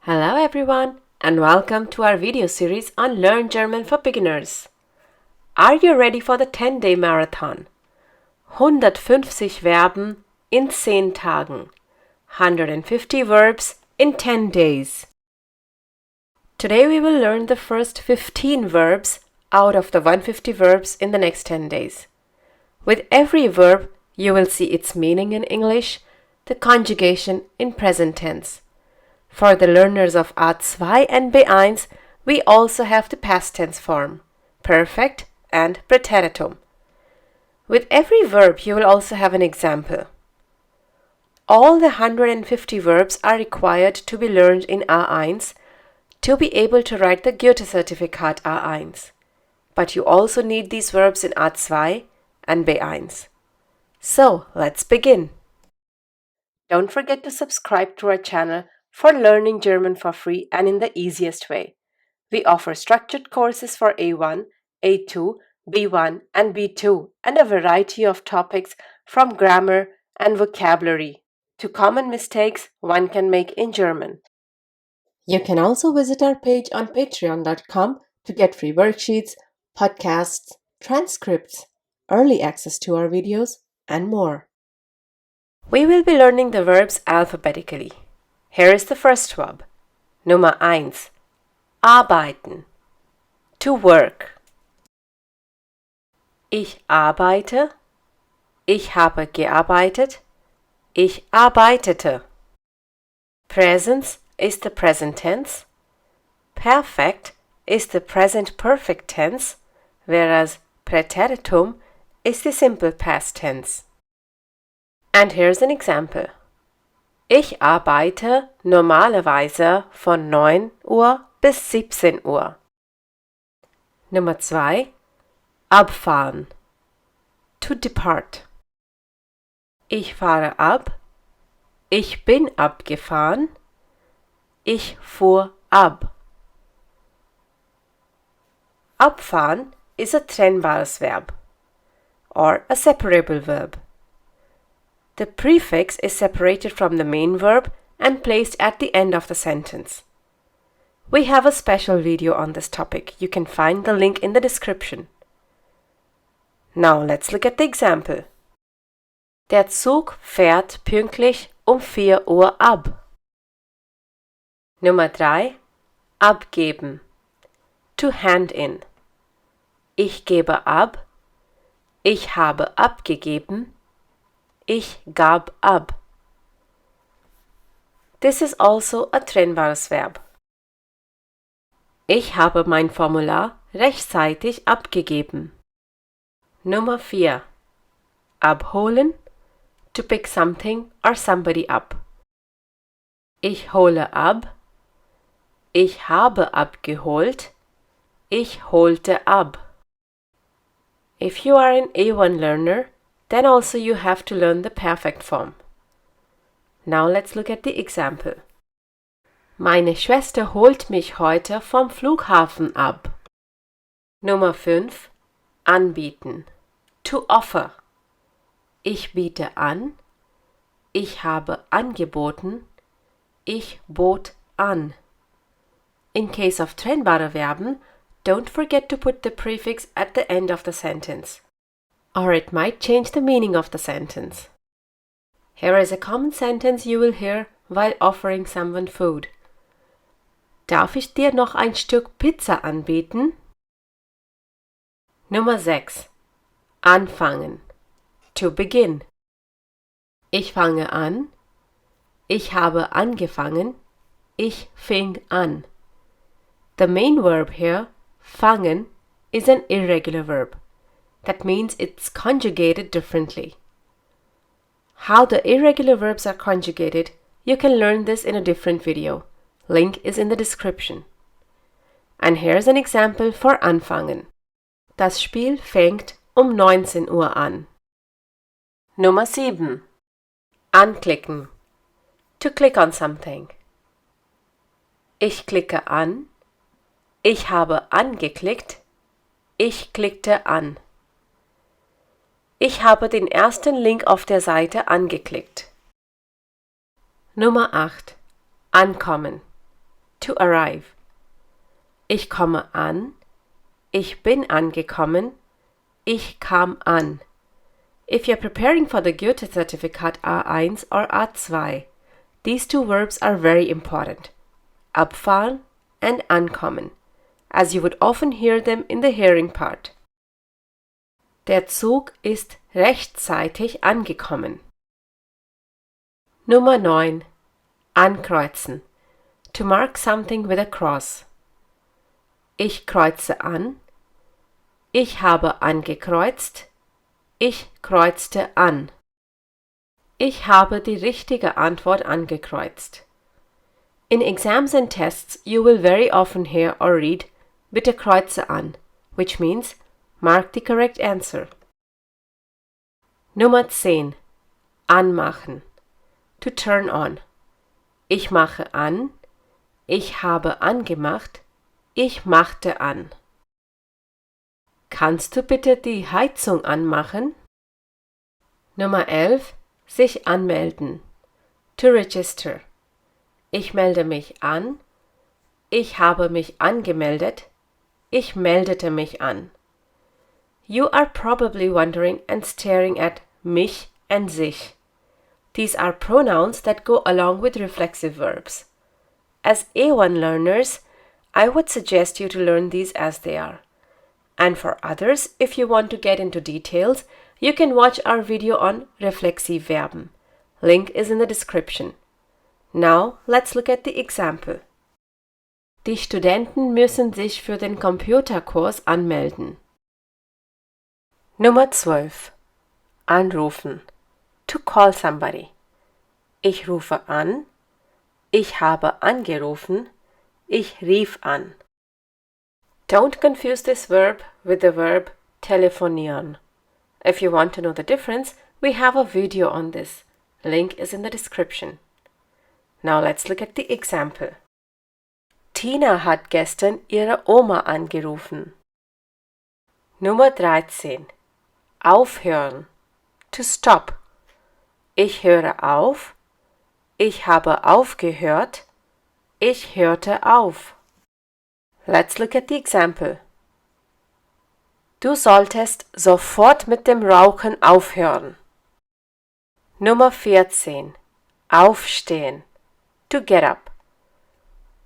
Hello everyone and welcome to our video series on Learn German for Beginners. Are you ready for the 10-day marathon? 150 Verben in 10 Tagen. 150 verbs in 10 days. Today we will learn the first 15 verbs out of the 150 verbs in the next 10 days. With every verb, you will see its meaning in English, the conjugation in present tense. For the learners of A2 and B1, we also have the past tense form, perfect and Präteritum. With every verb, you will also have an example. All the 150 verbs are required to be learned in A1 to be able to write the Goethe Zertifikat A1. But you also need these verbs in A2 and B1. So, let's begin. Don't forget to subscribe to our channel for learning German for free and in the easiest way. We offer structured courses for A1, A2, B1 and B2 and a variety of topics from grammar and vocabulary to common mistakes one can make in German. You can also visit our page on patreon.com to get free worksheets, podcasts, transcripts, early access to our videos, and more. We will be learning the verbs alphabetically. Here is the first verb. Nummer 1. Arbeiten. To work. Ich arbeite. Ich habe gearbeitet. Ich arbeitete. Presence is the present tense. Perfect is the present perfect tense, whereas Präteritum is the simple past tense. And here's an example. Ich arbeite normalerweise von 9 Uhr bis 17 Uhr. Nummer 2. Abfahren. To depart. Ich fahre ab. Ich bin abgefahren. Ich fuhr ab. Abfahren is a trennbares verb or a separable verb. The prefix is separated from the main verb and placed at the end of the sentence. We have a special video on this topic. You can find the link in the description. Now let's look at the example. Der Zug fährt pünktlich 4 Uhr ab. Nummer 3. Abgeben. To hand in. Ich gebe ab. Ich habe abgegeben. Ich gab ab. This is also a trennbares verb. Ich habe mein Formular rechtzeitig abgegeben. Nummer 4. Abholen. To pick something or somebody up. Ich hole ab. Ich habe abgeholt. Ich holte ab. If you are an A1 learner, then also you have to learn the perfect form. Now let's look at the example. Meine Schwester holt mich heute vom Flughafen ab. Nummer 5. Anbieten. To offer. Ich biete an. Ich habe angeboten. Ich bot an. In case of trennbare Verben, don't forget to put the prefix at the end of the sentence, or it might change the meaning of the sentence. Here is a common sentence you will hear while offering someone food. Darf ich dir noch ein Stück Pizza anbieten? Nummer 6. Anfangen. To begin. Ich fange an. Ich habe angefangen. Ich fing an. The main verb here, fangen, is an irregular verb. That means it's conjugated differently. How the irregular verbs are conjugated, you can learn this in a different video. Link is in the description. And here's an example for anfangen. Das Spiel fängt 19 Uhr an. Nummer 7. Anklicken. To click on something. Ich klicke an. Ich habe angeklickt. Ich klickte an. Ich habe den ersten Link auf der Seite angeklickt. Nummer 8. Ankommen. to arrive. Ich komme an, ich bin angekommen, ich kam an. If you're preparing for the Goethe Zertifikat A1 or A2, these two verbs are very important, abfahren and ankommen, as you would often hear them in the hearing part. Der Zug ist rechtzeitig angekommen. Nummer 9. Ankreuzen. To mark something with a cross. Ich kreuze an. Ich habe angekreuzt. Ich kreuzte an. Ich habe die richtige Antwort angekreuzt. In exams and tests, you will very often hear or read bitte kreuze an, which means mark the correct answer. Nummer 10. Anmachen. To turn on. Ich mache an. Ich habe angemacht. Ich machte an. Kannst du bitte die Heizung anmachen? Nummer 11. Sich anmelden. To register. Ich melde mich an. Ich habe mich angemeldet. Ich meldete mich an. You are probably wondering and staring at mich and sich. These are pronouns that go along with reflexive verbs. As A1 learners, I would suggest you to learn these as they are. And for others, if you want to get into details, you can watch our video on reflexive Verben. Link is in the description. Now, let's look at the example. Die Studenten müssen sich für den Computerkurs anmelden. Nummer 12. Anrufen. To call somebody. Ich rufe an. Ich habe angerufen. Ich rief an. Don't confuse this verb with the verb telefonieren. If you want to know the difference, we have a video on this. Link is in the description. Now let's look at the example. Tina hat gestern ihre Oma angerufen. Nummer 13. Aufhören. To stop. Ich höre auf. Ich habe aufgehört. Ich hörte auf. Let's look at the example. Du solltest sofort mit dem Rauchen aufhören. Nummer 14. Aufstehen. To get up.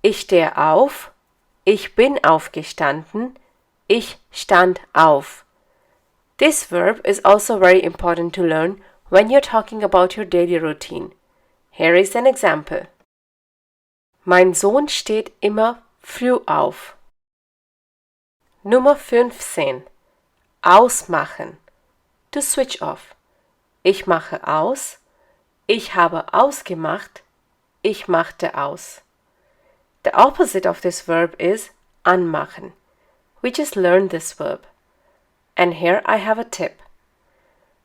Ich stehe auf. Ich bin aufgestanden. Ich stand auf. This verb is also very important to learn when you're talking about your daily routine. Here is an example. Mein Sohn steht immer früh auf. Nummer 15. Ausmachen. To switch off. Ich mache aus. Ich habe ausgemacht. Ich machte aus. The opposite of this verb is anmachen. We just learned this verb. And here I have a tip.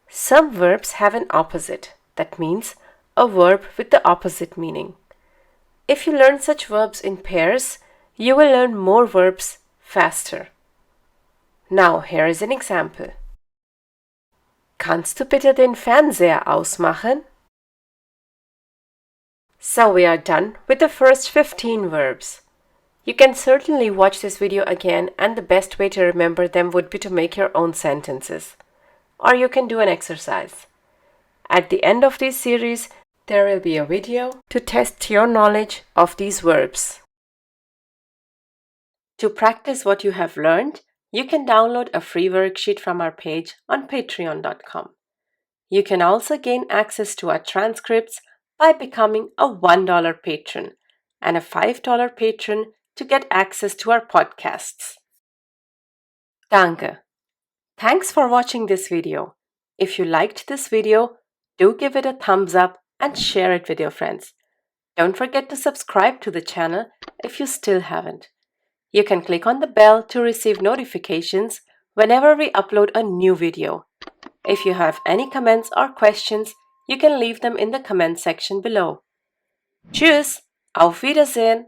Some verbs have an opposite. That means a verb with the opposite meaning. If you learn such verbs in pairs, you will learn more verbs faster. Now here is an example. Kannst du bitte den Fernseher ausmachen? So we are done with the first 15 verbs. You can certainly watch this video again, and the best way to remember them would be to make your own sentences. Or you can do an exercise. At the end of this series, there will be a video to test your knowledge of these verbs. To practice what you have learned, you can download a free worksheet from our page on patreon.com. You can also gain access to our transcripts by becoming a $1 patron and a $5 patron to get access to our podcasts. Danke. Thanks for watching this video. If you liked this video, do give it a thumbs up and share it with your friends. Don't forget to subscribe to the channel if you still haven't. You can click on the bell to receive notifications whenever we upload a new video. If you have any comments or questions, you can leave them in the comment section below. Tschüss, auf Wiedersehen!